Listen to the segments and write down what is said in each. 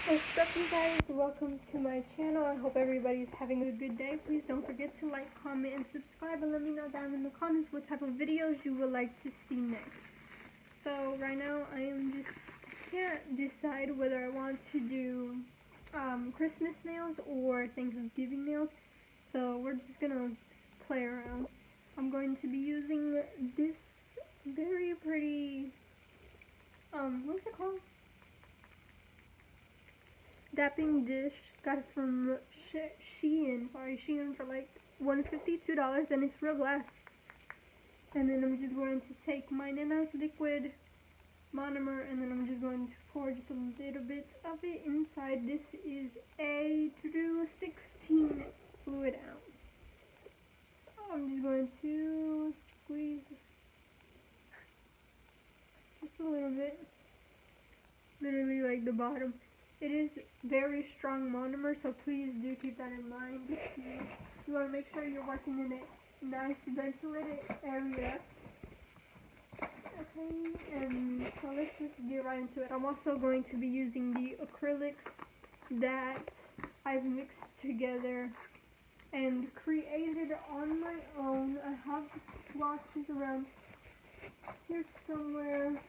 What's up, you guys? Welcome to my channel. I hope everybody's having a good day. Please don't forget to like, comment, and subscribe, and let me know down in the comments what type of videos you would like to see next. So right now can't decide whether I want to do Christmas nails or Thanksgiving nails. So we're just gonna play around. I'm going to be using this very pretty what's it called? Dapping dish. Got it from Shein for like $152, and it's real glass. And then I'm just going to take my Nana's liquid monomer, and then I'm just going to pour just a little bit of it inside. This is a 16 fluid ounce. I'm just going to squeeze just a little bit, literally like the bottom. It is very strong monomer, so please do keep that in mind. You want to make sure you're working in a nice ventilated area. Okay, and so let's just get right into it. I'm also going to be using the acrylics that I've mixed together and created on my own. I have the swatches around here somewhere.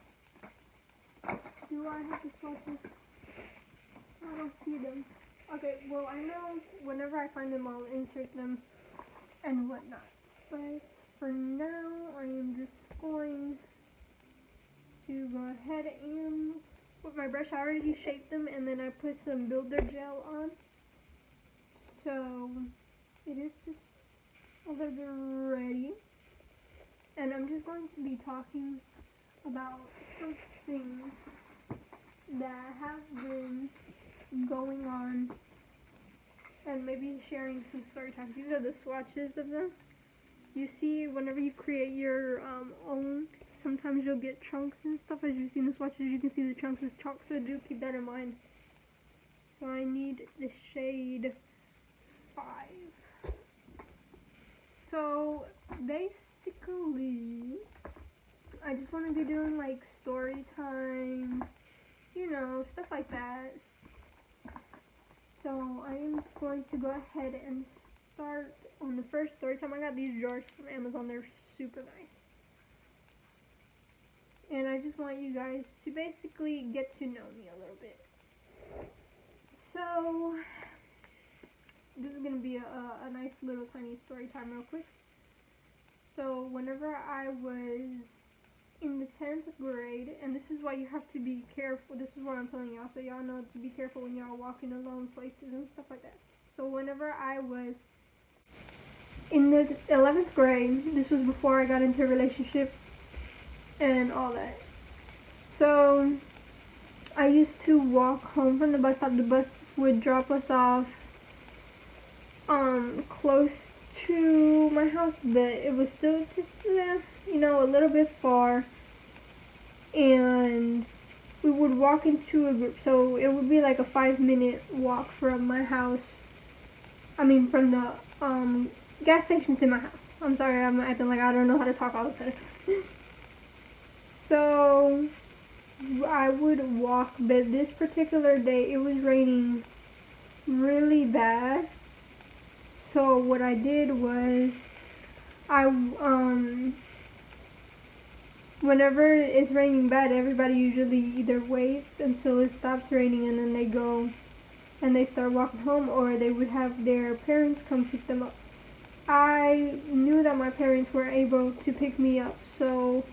Do I have the swatches? I don't see them. Okay, well, I know whenever I find them, I'll insert them and whatnot. But for now, I am just going to go ahead and with my brush, I already shaped them, and then I put some builder gel on. So it is just a little bit ready. And I'm just going to be talking about some things that have been going on, and maybe sharing some story times. These are the swatches of them. You see, whenever you create your own, sometimes you'll get chunks and stuff. As you see in the swatches, you can see the chunks with chalk, so do keep that in mind. So I need the shade 5. So basically, I just want to be doing like story times, you know, stuff like that. So I am just going to go ahead and start on the first story time. I got these jars from Amazon. They're super nice. And I just want you guys to basically get to know me a little bit. So this is going to be a nice little tiny story time real quick. So whenever I was in the 10th grade, and this is why you have to be careful. This is what I'm telling y'all, so y'all know to be careful when y'all walking alone places and stuff like that. So whenever I was in the 11th grade, this was before I got into a relationship and all that. So I used to walk home from the bus stop. The bus would drop us off close to my house, but it was still just a little bit far, and we would walk into a group, so it would be like a 5-minute walk from my house. From the gas station to my house. I'm sorry, I'm acting like I don't know how to talk all of a sudden. So I would walk, but this particular day it was raining really bad. So what I did was whenever it's raining bad, everybody usually either waits until it stops raining and then they go and they start walking home, or they would have their parents come pick them up. I knew that my parents were able to pick me up, so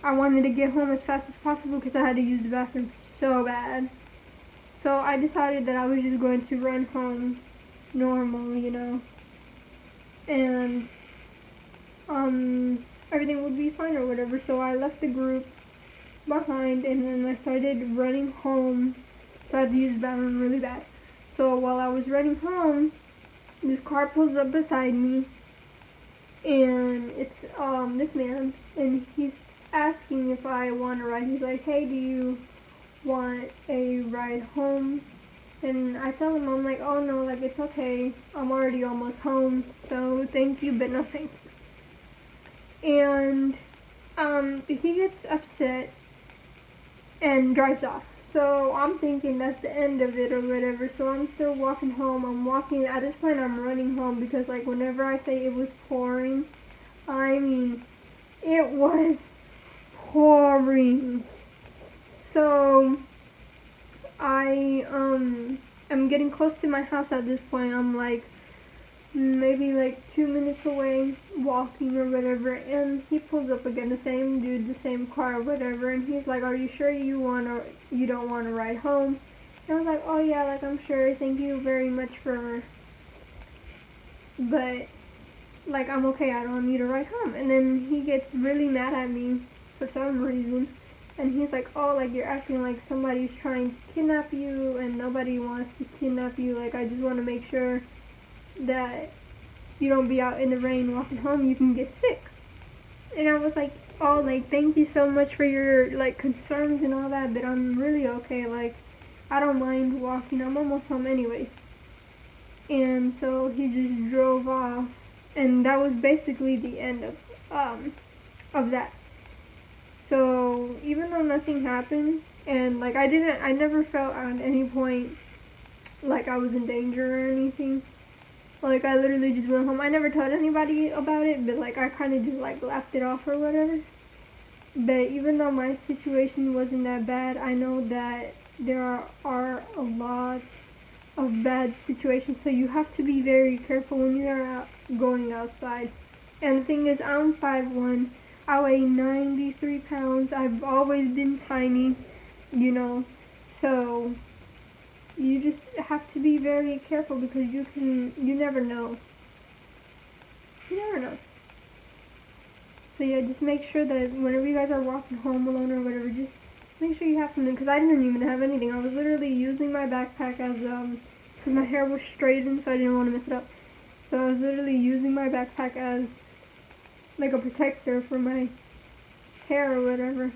I wanted to get home as fast as possible because I had to use the bathroom so bad. So I decided that I was just going to run home normal, and everything would be fine or whatever. So I left the group behind, and then I started running home. So I had to use the bathroom really bad. So while I was running home, this car pulls up beside me, and it's this man, and he's asking if I want a ride. He's like, "Hey, do you want a ride home?" And I tell him, I'm like, "Oh no, like it's okay. I'm already almost home, so thank you, but no thanks." And he gets upset and drives off. So I'm thinking that's the end of it or whatever. So I'm still walking home. I'm walking, at this point I'm running home because like whenever I say it was pouring, I mean it was pouring. So I am getting close to my house at this point. I'm like maybe like 2 minutes away walking or whatever, and he pulls up again, the same dude, the same car or whatever, and he's like, are you sure you don't want to ride home? And I was like, oh yeah, like I'm sure, thank you very much but like I'm okay, I don't need to ride home. And then he gets really mad at me for some reason, and he's like, oh, like you're acting like somebody's trying to kidnap you, and nobody wants to kidnap you, like I just want to make sure that you don't be out in the rain walking home, you can get sick. And I was like, oh, like thank you so much for your like concerns and all that, but I'm really okay, like I don't mind walking, I'm almost home anyways. And so he just drove off, and that was basically the end of that. So even though nothing happened, and like I never felt at any point like I was in danger or anything. Like I literally just went home. I never told anybody about it, but like I kind of just like laughed it off or whatever. But even though my situation wasn't that bad, I know that there are a lot of bad situations. So you have to be very careful when you're going outside. And the thing is, I'm 5'1". I weigh 93 pounds. I've always been tiny, you know. So you just have to be very careful because you never know. You never know. So yeah, just make sure that whenever you guys are walking home alone or whatever, just make sure you have something. Because I didn't even have anything. I was literally using my backpack as because my hair was straightened, so I didn't want to mess it up. So I was literally using my backpack as like a protector for my hair or whatever.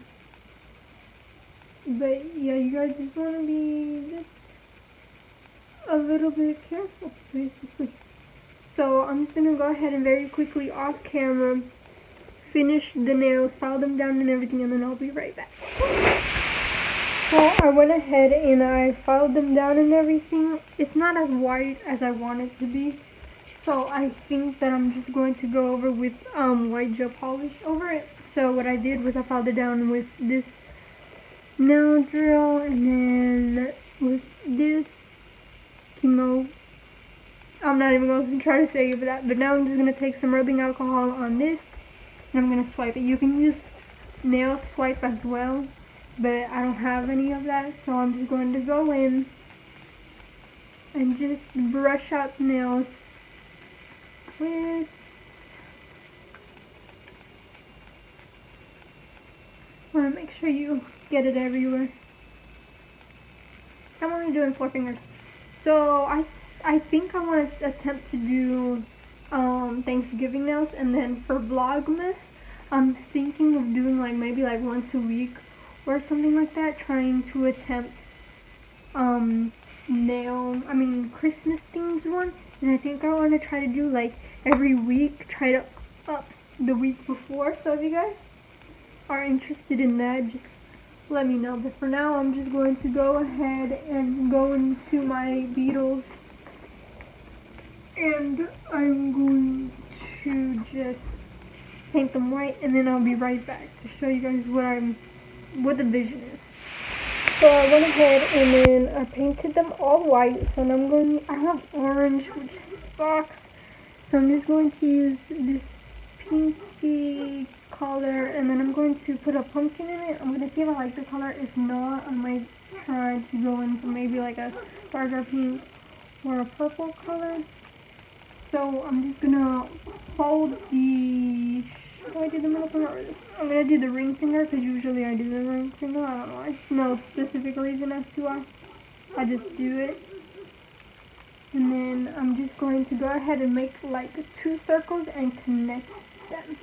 But yeah, you guys just want to be just a little bit careful, basically. So I'm just gonna go ahead and very quickly off camera finish the nails, file them down and everything, and then I'll be right back. So I went ahead and I filed them down and everything. It's not as white as I want it to be, so I think that I'm just going to go over with white gel polish over it. So what I did was I filed it down with this nail drill, and then with this chemo. I'm not even going to try to say that, but now I'm just going to take some rubbing alcohol on this, and I'm going to swipe it. You can use nail swipe as well, but I don't have any of that, so I'm just going to go in and just brush out the nails with want to make sure you get it everywhere. I'm only doing 4 fingers. So I think I want to attempt to do Thanksgiving nails, and then for Vlogmas, I'm thinking of doing like maybe like once a week or something like that, trying to attempt Christmas themed one. And I think I want to try to do like every week, try to up the week before. So if you guys are interested in that, just let me know. But for now, I'm just going to go ahead and go into my beetles, and I'm going to just paint them white, and then I'll be right back to show you guys what the vision is. So I went ahead and then I painted them all white. So now I have orange, which sucks. So I'm just going to use this pinky color, and then I'm going to put a pumpkin in it. I'm going to see if I like the color. If not, I might try to go in for maybe like a darker pink or a purple color. So I'm just going to hold the... Should I do the middle finger? I'm going to do the ring finger because usually I do the ring finger. I don't know why. No specific reason as to why. I just do it. And then I'm just going to go ahead and make like 2 circles and connect them.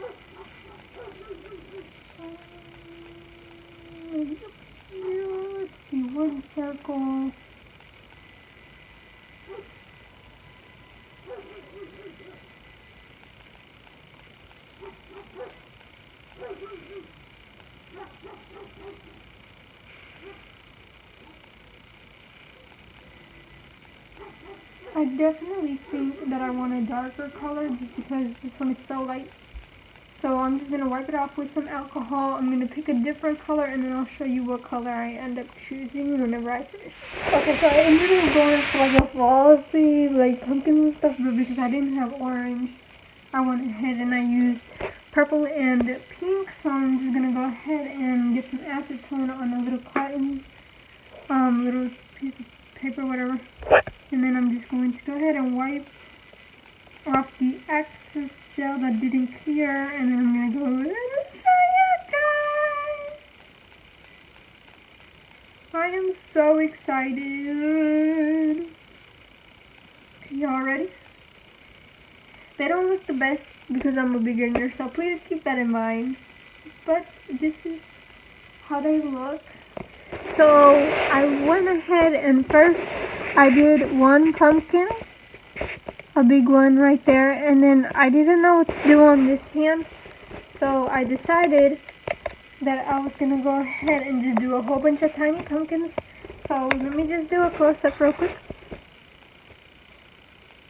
Let's see, 1 circle. I definitely think that I want a darker color just because this one is so light. So I'm just going to wipe it off with some alcohol. I'm going to pick a different color and then I'll show you what color I end up choosing whenever I finish. Okay, so I ended up going for like a fall theme, like pumpkin and stuff, but because I didn't have orange, I went ahead and I used purple and pink. So I'm just going to go ahead and get some acetone on a little cotton, little piece of paper, whatever. And then I'm just going to go ahead and wipe off the excess gel that didn't clear, and then I'm going to go and show you guys. I am so excited. Y'all ready? They don't look the best because I'm a beginner, so please keep that in mind. But this is how they look. So I went ahead and first I did one pumpkin, a big one right there, and then I didn't know what to do on this hand, so I decided that I was gonna go ahead and just do a whole bunch of tiny pumpkins. So let me just do a close-up real quick.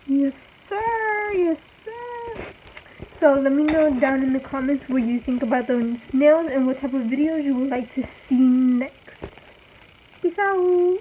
Yes sir, yes sir. So let me know down in the comments what you think about those nails and what type of videos you would like to see next. Peace out.